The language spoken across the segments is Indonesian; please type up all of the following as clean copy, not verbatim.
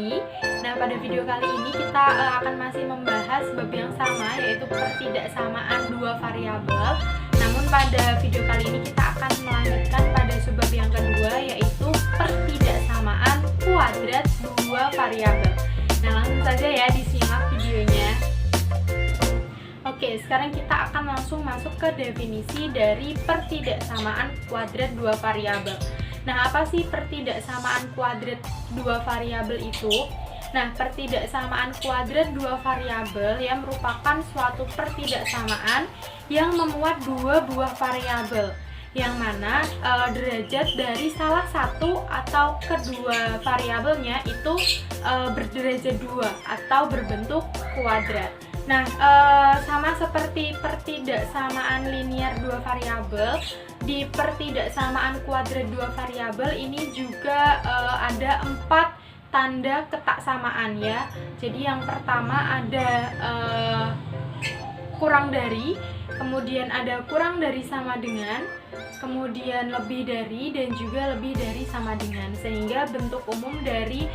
lagi. Nah, pada video kali ini kita akan masih membahas bab yang sama, yaitu pertidaksamaan dua variabel. Namun pada video kali ini kita akan melanjutkan pada subbab yang kedua, yaitu pertidaksamaan kuadrat dua variabel. Nah, langsung saja ya disimak videonya. Oke, sekarang kita akan langsung masuk ke definisi dari pertidaksamaan kuadrat dua variabel. Nah, apa sih pertidaksamaan kuadrat dua variabel itu? Nah, pertidaksamaan kuadrat dua variabel yang merupakan suatu pertidaksamaan yang memuat dua buah variabel, yang mana derajat dari salah satu atau kedua variabelnya itu berderajat dua atau berbentuk kuadrat. Nah, sama seperti pertidaksamaan linear dua variabel, di pertidaksamaan kuadrat dua variabel ini juga ada 4 tanda ketaksamaan ya. Jadi yang pertama ada kurang dari, kemudian ada kurang dari sama dengan, kemudian lebih dari, dan juga lebih dari sama dengan. Sehingga bentuk umum dari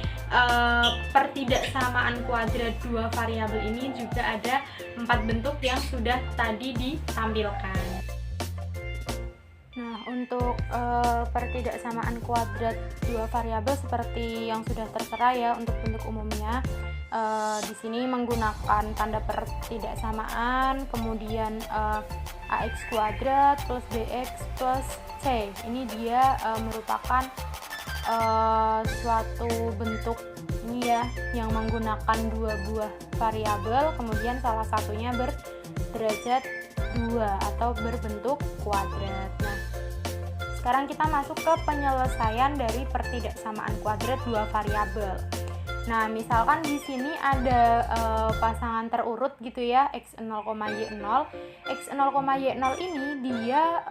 pertidaksamaan kuadrat dua variabel ini juga ada 4 bentuk yang sudah tadi ditampilkan. Nah, untuk pertidaksamaan kuadrat dua variabel seperti yang sudah tertera ya untuk bentuk umumnya, di sini menggunakan tanda pertidaksamaan, kemudian ax kuadrat plus bx plus c. Ini dia merupakan suatu bentuk ini ya yang menggunakan dua buah variabel, kemudian salah satunya berderajat 2 atau berbentuk kuadrat. Nah, sekarang kita masuk ke penyelesaian dari pertidaksamaan kuadrat dua variabel. Nah, misalkan di sini ada pasangan terurut gitu ya, x0, y0. x0, y0 ini dia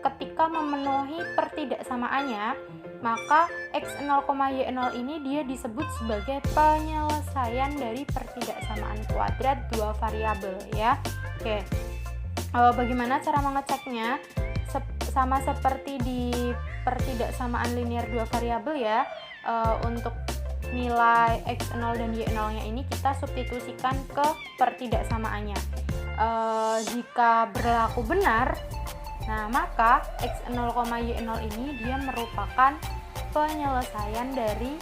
ketika memenuhi pertidaksamaannya, maka x0, y0 ini dia disebut sebagai penyelesaian dari pertidaksamaan kuadrat dua variabel ya. Oke. Bagaimana cara mengeceknya? Sama seperti di pertidaksamaan linear dua variabel ya. Untuk nilai x0 dan y0-nya ini kita substitusikan ke pertidaksamaannya. Jika berlaku benar, nah maka x0, y0 ini dia merupakan penyelesaian dari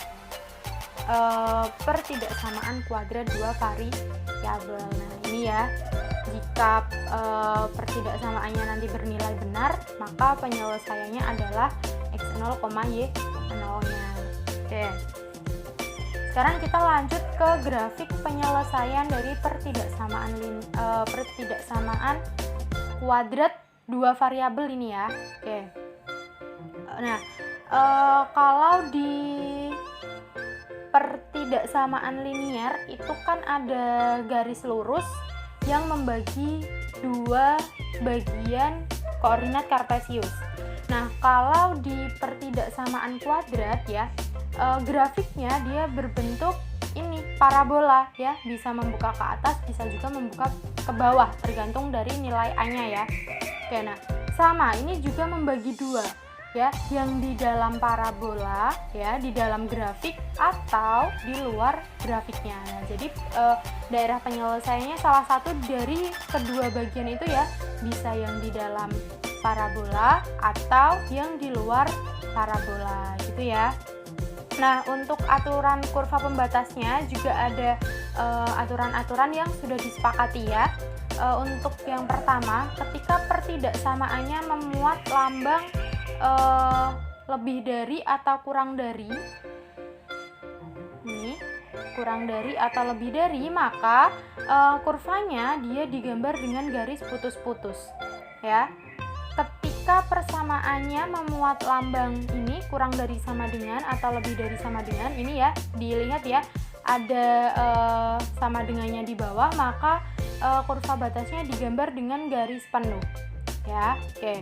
pertidaksamaan kuadrat dua variabel. Nah, ini ya. Jika pertidaksamaannya nanti bernilai benar, maka penyelesaiannya adalah x0, y0-nya. Oke. Sekarang kita lanjut ke grafik penyelesaian dari pertidaksamaan kuadrat dua variabel ini ya. Oke. Nah, kalau di pertidaksamaan linear itu kan ada garis lurus yang membagi dua bagian koordinat kartesius. Nah, kalau di pertidaksamaan kuadrat ya, grafiknya dia berbentuk ini parabola ya, bisa membuka ke atas, bisa juga membuka ke bawah, tergantung dari nilai A-nya ya. Oke, nah sama ini juga membagi dua ya, yang di dalam parabola ya, di dalam grafik atau di luar grafiknya. Nah, jadi daerah penyelesaiannya salah satu dari kedua bagian itu ya, bisa yang di dalam parabola atau yang di luar parabola gitu ya. Nah, untuk aturan kurva pembatasnya juga ada aturan-aturan yang sudah disepakati ya. Untuk yang pertama, ketika pertidaksamaannya memuat lambang lebih dari atau kurang dari, ini kurang dari atau lebih dari, maka kurvanya dia digambar dengan garis putus-putus ya. Ketika persamaannya memuat lambang ini kurang dari sama dengan atau lebih dari sama dengan, ini ya dilihat ya, ada sama dengannya di bawah, maka kurva batasnya digambar dengan garis penuh ya. Oke.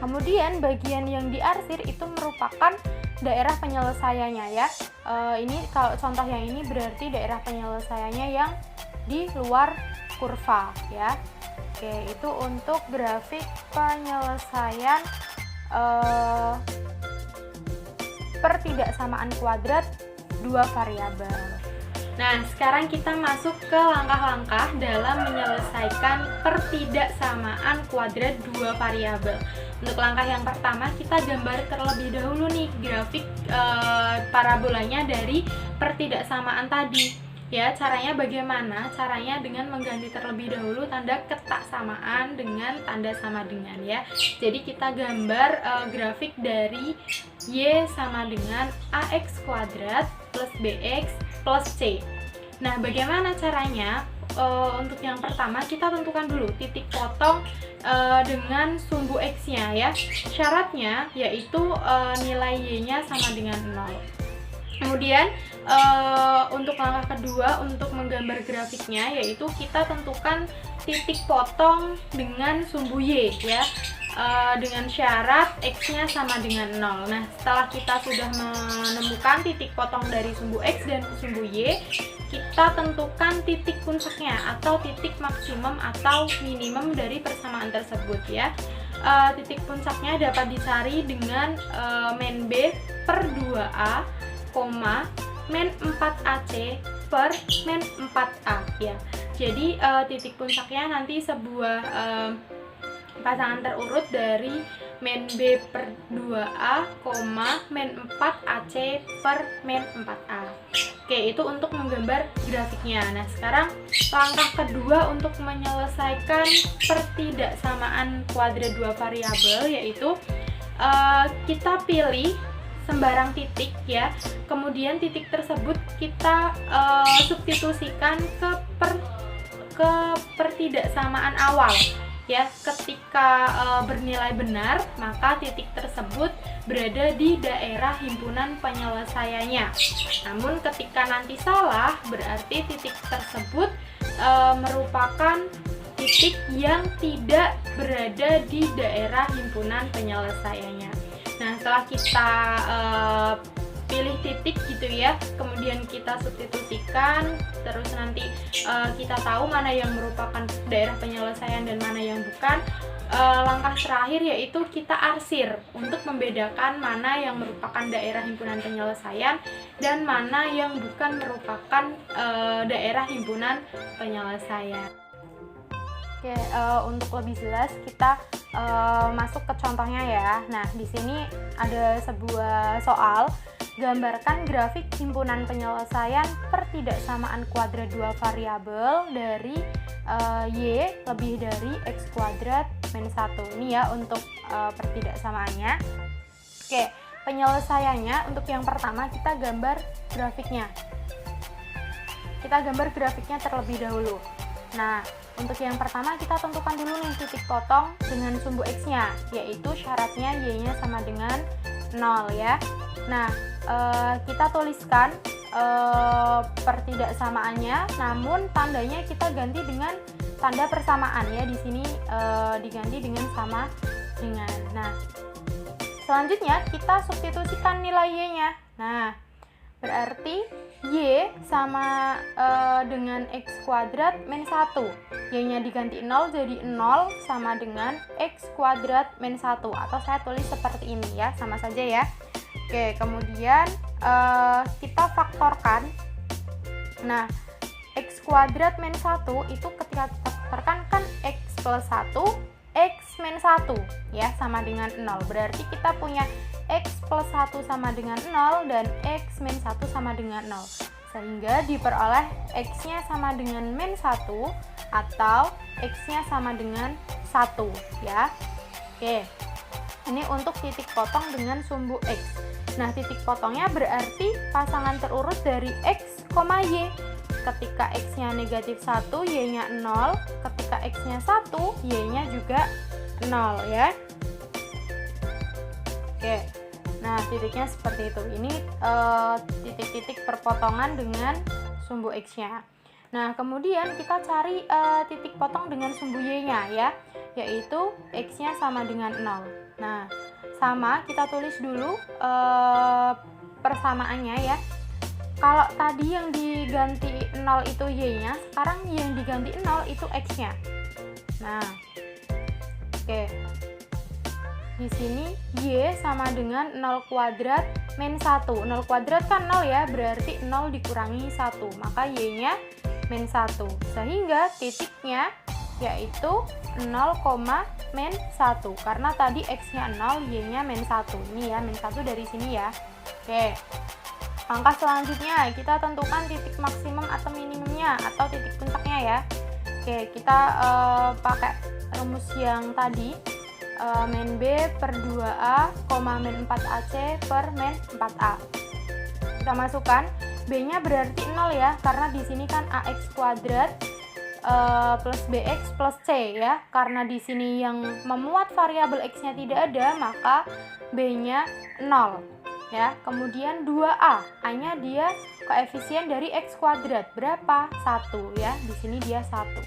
Kemudian bagian yang diarsir itu merupakan daerah penyelesaiannya ya. Ini kalau contoh yang ini berarti daerah penyelesaiannya yang di luar kurva ya. Oke, itu untuk grafik penyelesaian pertidaksamaan kuadrat dua variabel. Nah, sekarang kita masuk ke langkah-langkah dalam menyelesaikan pertidaksamaan kuadrat dua variabel. Untuk langkah yang pertama, kita gambar terlebih dahulu nih grafik parabolanya dari pertidaksamaan tadi. Ya, caranya bagaimana? Caranya dengan mengganti terlebih dahulu tanda ketak samaan dengan tanda sama dengan, ya. Jadi kita gambar grafik dari Y sama dengan AX kuadrat plus BX plus C. Nah, bagaimana caranya? Untuk yang pertama kita tentukan dulu titik potong dengan sumbu X-nya, ya. Syaratnya yaitu nilai Y-nya sama dengan 0. Kemudian untuk langkah kedua untuk menggambar grafiknya yaitu kita tentukan titik potong dengan sumbu Y, ya. Dengan syarat X-nya sama dengan 0. Nah, setelah kita sudah menemukan titik potong dari sumbu X dan sumbu Y, kita tentukan titik puncaknya atau titik maksimum atau minimum dari persamaan tersebut, ya. Titik puncaknya dapat dicari dengan min B per 2A, min 4AC per min 4A, ya. Jadi titik puncaknya nanti sebuah pasangan terurut dari min B per 2A, min 4AC per min 4A. Oke, itu untuk menggambar grafiknya. Nah, sekarang langkah kedua untuk menyelesaikan pertidaksamaan kuadrat dua variabel yaitu kita pilih sembarang titik, ya. Kemudian titik tersebut kita substitusikan ke pertidaksamaan awal. Ya, ketika bernilai benar, maka titik tersebut berada di daerah himpunan penyelesaiannya. Namun ketika nanti salah, berarti titik tersebut merupakan titik yang tidak berada di daerah himpunan penyelesaiannya. Nah, setelah kita pilih titik gitu, ya, kemudian kita substitusikan, terus nanti kita tahu mana yang merupakan daerah penyelesaian dan mana yang bukan. Langkah terakhir yaitu kita arsir untuk membedakan mana yang merupakan daerah himpunan penyelesaian dan mana yang bukan merupakan daerah himpunan penyelesaian. Oke, untuk lebih jelas kita masuk ke contohnya, ya. Nah, di sini ada sebuah soal. Gambarkan grafik himpunan penyelesaian pertidaksamaan kuadrat dua variabel dari Y lebih dari X kuadrat min 1. Ini, ya, untuk pertidaksamaannya. Oke, penyelesaiannya untuk yang pertama kita gambar grafiknya. Kita gambar grafiknya terlebih dahulu. Nah, untuk yang pertama kita tentukan dulu nih titik potong dengan sumbu X-nya, yaitu syaratnya Y-nya sama dengan 0, ya. Nah, kita tuliskan pertidaksamaannya, namun tandanya kita ganti dengan tanda persamaan, ya. Di sini diganti dengan sama dengan. Nah, selanjutnya kita substitusikan nilai Y-nya. Nah, berarti Y sama dengan X kuadrat min 1. Y-nya diganti 0 jadi 0 sama dengan X kuadrat min 1. Atau saya tulis seperti ini, ya, sama saja, ya. Oke, kemudian kita faktorkan. Nah, X kuadrat min 1 itu ketika kita faktorkan kan X plus 1, X min 1, ya, sama dengan 0. Berarti kita punya X plus 1 sama dengan 0 dan X min 1 sama dengan 0. Sehingga diperoleh X-nya sama dengan min 1 atau X-nya sama dengan 1, ya. Oke, ini untuk titik potong dengan sumbu X. Nah, titik potongnya berarti pasangan terurut dari X, Y. Ketika X-nya negatif 1, Y-nya 0. Ketika X-nya 1, Y-nya juga 0, ya. Oke, nah titiknya seperti itu. Ini titik-titik perpotongan dengan sumbu X-nya. Nah, kemudian kita cari titik potong dengan sumbu Y-nya, ya, yaitu X-nya sama dengan 0. Nah, sama, kita tulis dulu persamaannya, ya. Kalau tadi yang diganti 0 itu Y-nya, sekarang yang diganti 0 itu X-nya. Nah, oke. di sini Y sama dengan 0 kuadrat min 1. 0 kuadrat kan 0 ya, berarti 0 dikurangi 1, maka Y-nya min 1. Sehingga titiknya yaitu 0, min 1. Karena tadi X-nya 0, Y-nya min 1. Ini ya, min 1 dari sini ya. Oke. Langkah selanjutnya, kita tentukan titik maksimum atau minimumnya atau titik puncaknya ya. Oke, kita pakai rumus yang tadi. Min B per 2A, min 4AC per min 4A. Kita masukkan, B-nya berarti 0 ya, karena di sini kan AX kuadrat plus BX plus C ya. Karena di sini yang memuat variabel X-nya tidak ada, maka B-nya 0 ya. Kemudian 2A, A-nya dia koefisien dari X kuadrat, berapa? 1 ya, di sini dia 1.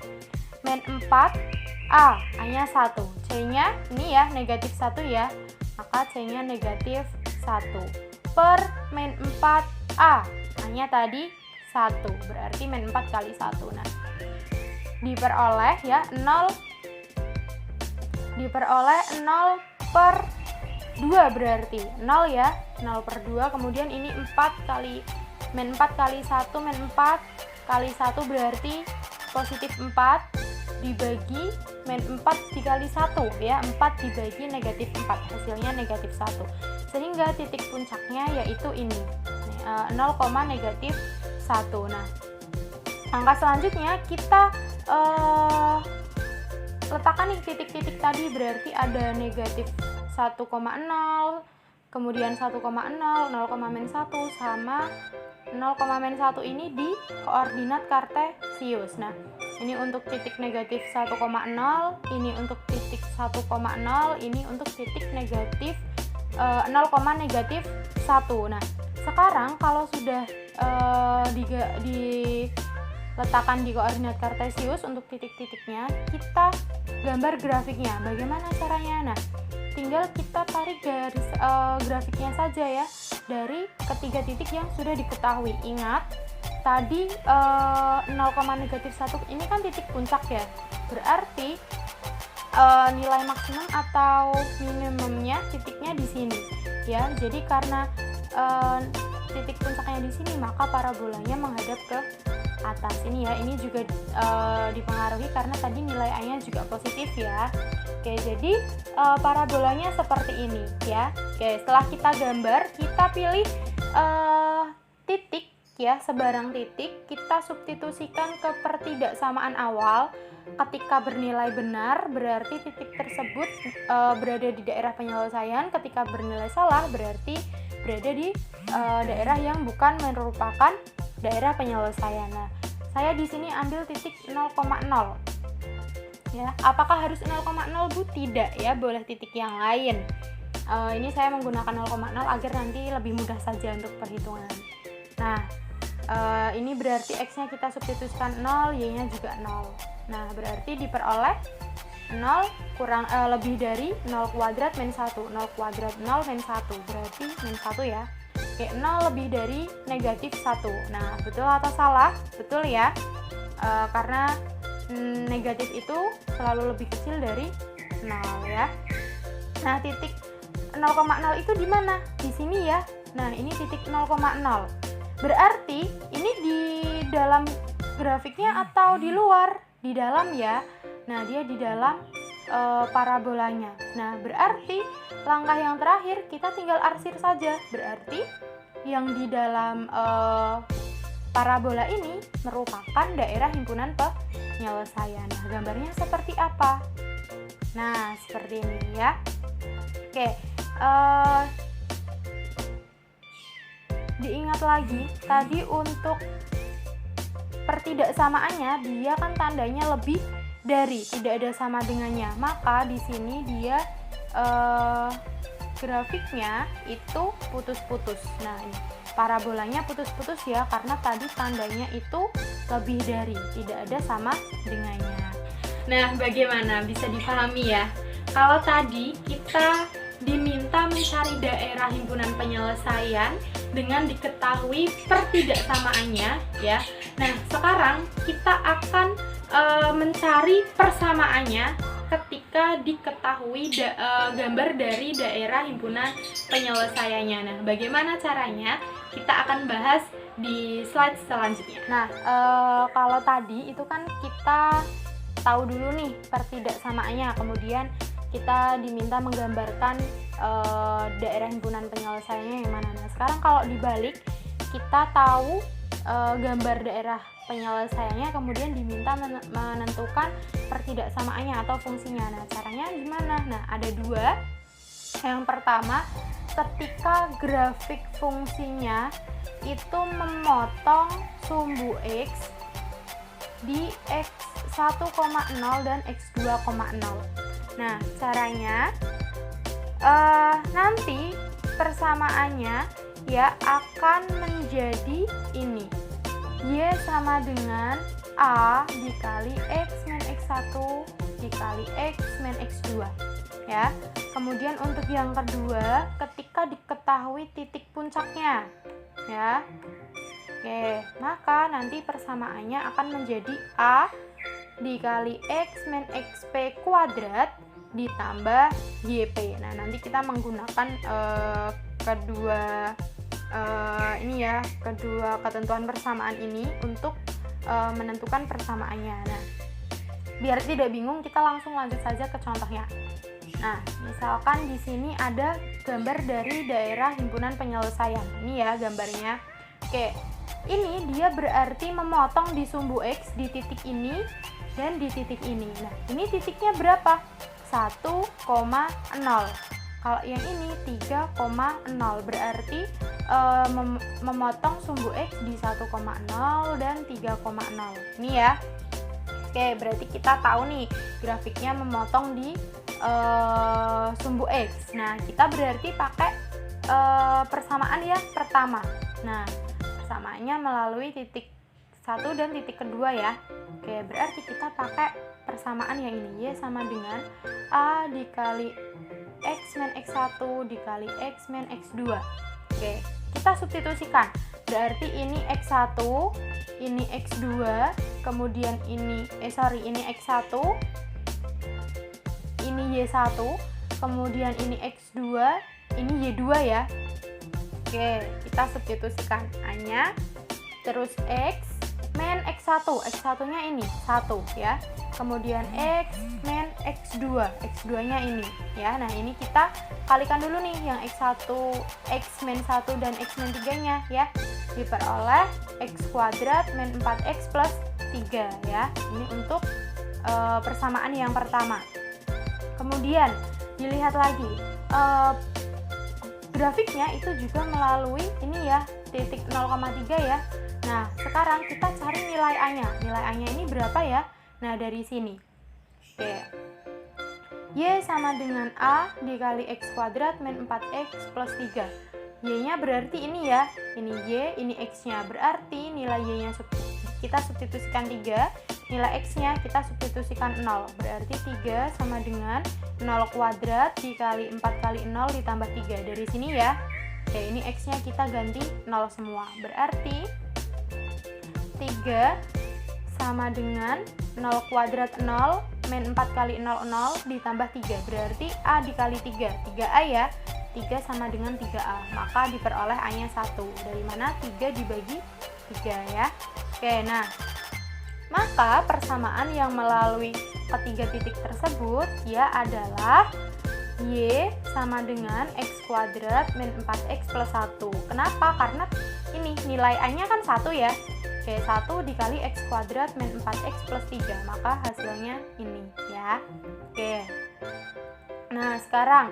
Min 4A, A-nya 1, C-nya ini ya negatif 1 ya, maka C-nya negatif 1 per min 4A, A-nya tadi 1, berarti min 4 kali 1. Nah, diperoleh ya 0 per 2, berarti 0 ya, 0 per 2, kemudian ini 4 kali min 4 kali 1, min 4 kali 1 berarti positif 4 dibagi min 4 dikali 1 ya, 4 dibagi negatif 4, hasilnya negatif 1. Sehingga titik puncaknya yaitu ini, 0, negatif 1. Nah, langkah selanjutnya kita letakkan nih titik-titik tadi, berarti ada negatif 1,0, kemudian 1,0, 0, min 1, sama 0, min 1 ini di koordinat kartesius. Nah, ini untuk titik negatif 1,0, ini untuk titik 1,0, ini untuk titik negatif 0, negatif 1. Nah, sekarang kalau sudah diletakkan di koordinat kartesius untuk titik-titiknya, kita gambar grafiknya. Bagaimana caranya? Nah, tinggal kita tarik garis grafiknya saja ya, dari ketiga titik yang sudah diketahui. Ingat, tadi 0, negatif 1 ini kan titik puncak ya, berarti nilai maksimum atau minimumnya titiknya di sini ya. Jadi karena titik puncaknya di sini, maka parabolanya menghadap ke atas ini ya. Ini juga dipengaruhi karena tadi nilai A-nya juga positif ya. Oke, jadi parabolanya seperti ini ya. Oke, setelah kita gambar, kita pilih titik ya, sebarang titik, kita substitusikan ke pertidaksamaan awal. Ketika bernilai benar, berarti titik tersebut berada di daerah penyelesaian. Ketika bernilai salah, berarti berada di daerah yang bukan merupakan daerah penyelesaian. Nah, saya di sini ambil titik 0,0 ya. Apakah harus 0,0 Bu? Tidak ya, boleh titik yang lain. Ini saya menggunakan 0,0 agar nanti lebih mudah saja untuk perhitungan. Nah, ini berarti X-nya kita substitusikan 0, Y-nya juga 0. Nah, berarti diperoleh 0 kurang lebih dari 0 kuadrat min 1. 0 kuadrat 0 min 1, berarti min 1 ya. Oke, 0 lebih dari negatif 1. Nah, betul atau salah? Betul ya. Karena negatif itu selalu lebih kecil dari 0 ya. Nah, titik 0,0 itu di mana? Di sini ya. Nah, ini titik 0,0. Berarti ini di dalam grafiknya atau di luar? Di dalam ya. Nah, dia di dalam parabolanya. Nah, berarti langkah yang terakhir kita tinggal arsir saja. Berarti yang di dalam parabola ini merupakan daerah himpunan penyelesaian. Nah, gambarnya seperti apa? Nah, seperti ini ya. Oke, diingat lagi tadi untuk pertidaksamaannya, dia kan tandanya lebih dari, tidak ada sama dengannya, maka di sini dia grafiknya itu putus-putus. Nah, ini parabolanya putus-putus ya, karena tadi tandanya itu lebih dari, tidak ada sama dengannya. Nah, bagaimana? Bisa dipahami ya? Kalau tadi kita diminta mencari daerah himpunan penyelesaian dengan diketahui pertidaksamaannya ya. Nah, sekarang kita akan mencari persamaannya ketika diketahui gambar dari daerah himpunan penyelesaiannya. Nah, bagaimana caranya? Kita akan bahas di slide selanjutnya. Nah, kalau tadi itu kan kita tahu dulu nih pertidaksamaannya, kemudian kita diminta menggambarkan daerah himpunan penyelesaiannya yang mana. Nah, sekarang kalau dibalik, kita tahu gambar daerah penyelesaiannya, kemudian diminta menentukan pertidaksamaannya atau fungsinya. Nah, caranya gimana? Nah, ada dua. Yang pertama, ketika grafik fungsinya itu memotong sumbu X di X1,0 dan X2,0. Nah, caranya nanti persamaannya ya akan menjadi ini. Y sama dengan A dikali X min X1 dikali X min X2 ya. Kemudian untuk yang kedua, ketika diketahui titik puncaknya ya. Oke, maka nanti persamaannya akan menjadi A dikali X min XP kuadrat ditambah YP. Nah, nanti kita menggunakan kedua ketentuan persamaan ini untuk menentukan persamaannya. Nah, biar tidak bingung, kita langsung lanjut saja ke contohnya. Nah, misalkan di sini ada gambar dari daerah himpunan penyelesaian. Ini ya gambarnya. Oke, ini dia berarti memotong di sumbu X di titik ini dan di titik ini. Nah, ini titiknya berapa? 1,0. Kalau yang ini 3,0, berarti memotong sumbu X di 1,0 dan 3,0. Ini ya. Oke, berarti kita tahu nih grafiknya memotong di sumbu X. Nah, kita berarti pakai persamaan ya pertama. Nah, persamaannya melalui titik 1 dan titik kedua ya. Oke, berarti kita pakai persamaan yang ini. Y sama dengan A dikali X min X1 dikali X min X2. Oke, kita substitusikan. Berarti ini X1, ini X2, kemudian ini X1, ini Y1, kemudian ini X2, ini Y2 ya. Oke, kita substitusikan A-nya, terus X min X1, X1-nya ini 1 ya. Kemudian X min X2, X2-nya ini ya. Nah, ini kita kalikan dulu nih yang X1, X min 1 dan X min 3-nya ya. Diperoleh X kuadrat min 4X plus 3 ya. Ini untuk persamaan yang pertama. Kemudian dilihat lagi grafiknya itu juga melalui ini ya, titik 0,3 ya. Nah, sekarang kita cari nilai A-nya. Nilai A-nya ini berapa ya? Nah, dari sini. Oke. Y sama dengan A dikali X kuadrat min 4X plus 3. Y-nya berarti ini ya. Ini Y, ini X-nya. Berarti nilai Y-nya kita substitusikan 3. Nilai X-nya kita substitusikan 0. Berarti 3 sama dengan 0 kuadrat dikali 4 kali 0 ditambah 3. Dari sini ya. Oke, ini X-nya kita ganti 0 semua. Berarti 3 sama dengan 0 kuadrat 0 min 4 kali 0, 0 ditambah 3. Berarti A dikali 3. 3A ya. 3 sama dengan 3A. Maka diperoleh A-nya 1. Dari mana? 3 dibagi 3 ya. Oke, nah. Maka persamaan yang melalui ketiga titik tersebut ya adalah Y sama dengan X kuadrat min 4X plus 1. Kenapa? Karena ini nilai A-nya kan 1 ya. Oke, 1 dikali X kuadrat min 4X plus 3. Maka hasilnya ini ya. Oke. Nah, sekarang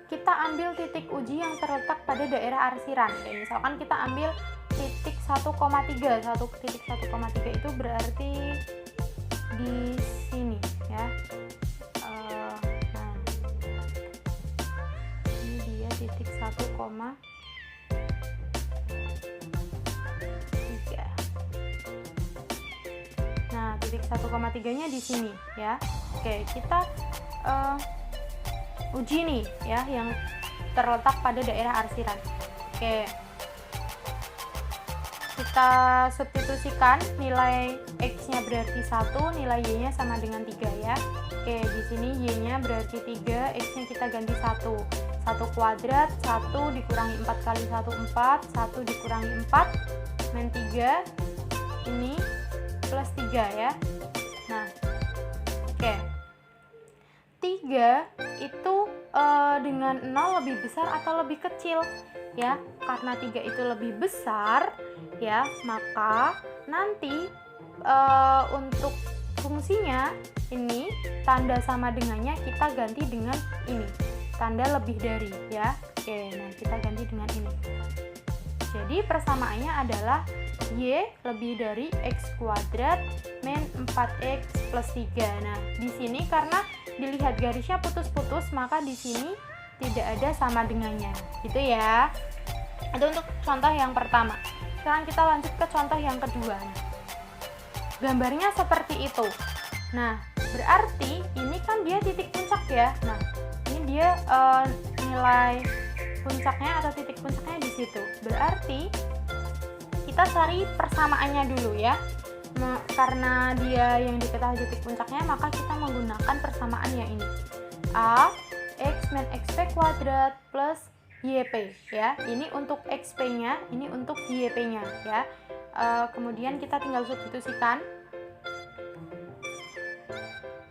kita ambil titik uji yang terletak pada daerah arsiran. Oke, misalkan kita ambil titik 1,3. Titik 1,3 itu berarti di sini ya. Nah, ini dia titik 1,3. Nah, titik 1,3-nya di sini ya. Oke, kita uji nih ya yang terletak pada daerah arsiran. Oke. kita substitusikan nilai X-nya berarti 1, nilai Y-nya sama dengan 3 ya. Oke, di sini Y-nya berarti 3, X-nya kita ganti 1. 1 kuadrat, 1 dikurangi 4 kali 1, 4, 1 dikurangi 4, min 3, ini plus 3 ya. Nah, oke. 3 itu dengan 0 lebih besar atau lebih kecil ya? Karena 3 itu lebih besar ya, maka nanti untuk fungsinya ini tanda sama dengannya kita ganti dengan ini, tanda lebih dari ya. Oke, nah kita ganti dengan ini. Jadi persamaannya adalah Y lebih dari X kuadrat min 4X plus 3. Nah, di sini karena dilihat garisnya putus-putus, maka di sini tidak ada sama dengannya. Gitu ya. Itu untuk contoh yang pertama. Sekarang kita lanjut ke contoh yang kedua. Gambarnya seperti itu. Nah, berarti ini kan dia titik puncak ya. Nah, ini dia nilai puncaknya atau titik puncaknya di situ. Berarti kita cari persamaannya dulu ya. Karena dia yang diketahui titik puncaknya, maka kita menggunakan persamaan yang ini. A X min XP kuadrat plus YP ya. Ini untuk XP-nya, ini untuk YP-nya ya. Kemudian kita tinggal substitusikan.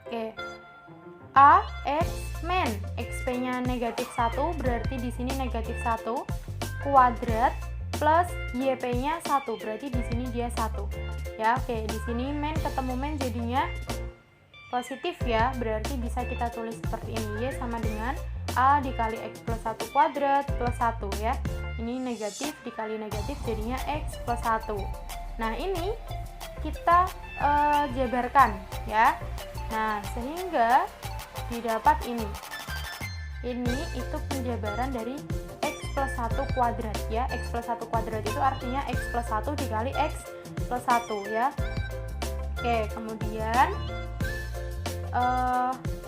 Oke. A X min XP-nya negatif 1, berarti di sini negatif 1 kuadrat plus YP-nya 1, berarti di sini dia 1. Ya, oke, di sini min ketemu min jadinya positif ya, berarti bisa kita tulis seperti ini. Y sama dengan A dikali X plus 1 kuadrat plus 1 ya. Ini negatif dikali negatif jadinya X plus 1. Nah, ini kita jabarkan ya. Nah, sehingga didapat ini. Ini itu penjabaran dari X plus 1 kuadrat ya. X plus 1 kuadrat itu artinya X plus 1 dikali X plus 1 ya. Oke, kemudian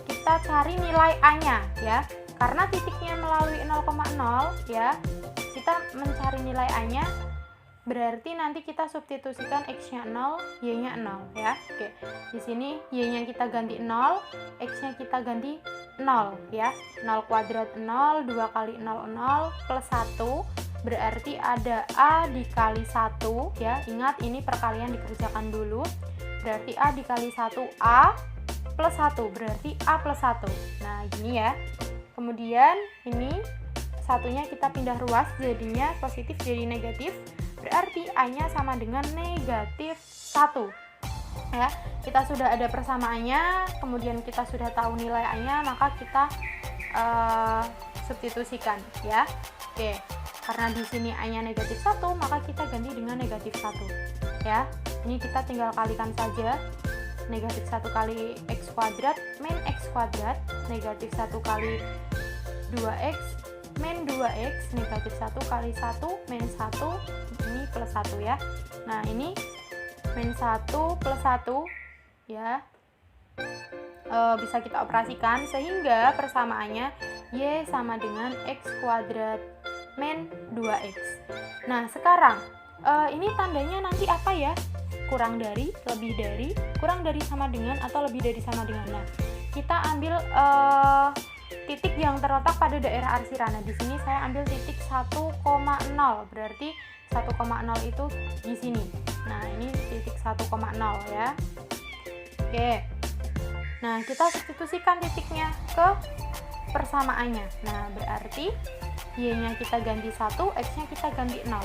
kita cari nilai A-nya ya. Karena titiknya melalui 0,0 ya, kita mencari nilai A-nya, berarti nanti kita substitusikan X-nya 0, Y-nya 0 ya. Oke, di sini Y-nya kita ganti 0, X-nya kita ganti 0 ya. 0 kuadrat 0, 2 kali 0, 0 plus 1, berarti ada A dikali 1 ya. Ingat ini perkalian dikerjakan dulu. Berarti A dikali 1A plus 1, berarti A plus 1. Nah, gini ya. Kemudian ini satunya kita pindah ruas, jadinya positif jadi negatif. Berarti A-nya sama dengan negatif 1 ya. Kita sudah ada persamaannya, kemudian kita sudah tahu nilai A-nya, maka kita substitusikan ya. Oke, karena di sini A-nya negatif 1, maka kita ganti dengan negatif 1 ya. Ini kita tinggal kalikan saja. Negatif 1 kali X kuadrat min X kuadrat, negatif 1 kali 2X min 2X, negatif 1 kali 1 min 1, ini plus 1 ya. Nah, ini min 1 plus 1 ya, bisa kita operasikan sehingga persamaannya Y sama dengan X kuadrat min 2X. Nah, sekarang ini tandanya nanti apa ya? Kurang dari, lebih dari, kurang dari sama dengan, atau lebih dari sama dengan. Nah, kita ambil titik yang terletak pada daerah arsirana. Di sini saya ambil titik 1,0, berarti 1,0 itu di sini. Nah, ini titik 1,0 ya. Oke. Nah, kita substitusikan titiknya ke persamaannya. Nah, berarti Y-nya kita ganti 1, X-nya kita ganti 0.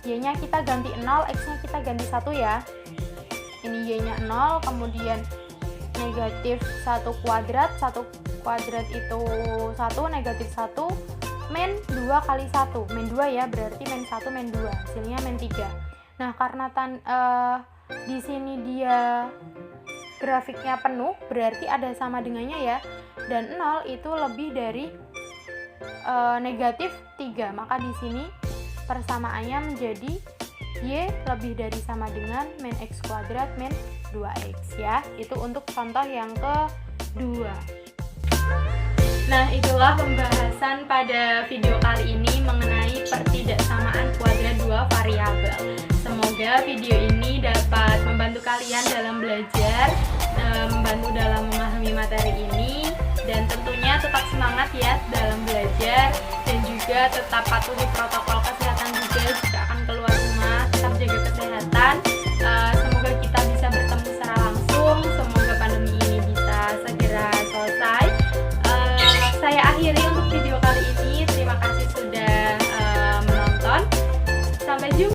Y-nya kita ganti 0, X-nya kita ganti 1 ya. Ini Y-nya 0, kemudian negatif 1 kuadrat, 1 kuadrat itu 1, negatif 1, min 2 kali 1, min 2 ya, berarti min 1, min 2, hasilnya min 3. Nah, karena di sini dia grafiknya penuh, berarti ada sama dengannya ya, dan 0 itu lebih dari negatif 3, maka di sini persamaannya menjadi Y lebih dari sama dengan min X kuadrat min 2X ya. Itu untuk contoh yang kedua. Nah, itulah pembahasan pada video kali ini mengenai pertidaksamaan kuadrat dua variabel. Semoga video ini dapat membantu kalian dalam belajar, membantu dalam memahami materi ini, dan tentunya tetap semangat ya dalam belajar, dan juga tetap patuhi protokol kesehatan juga jika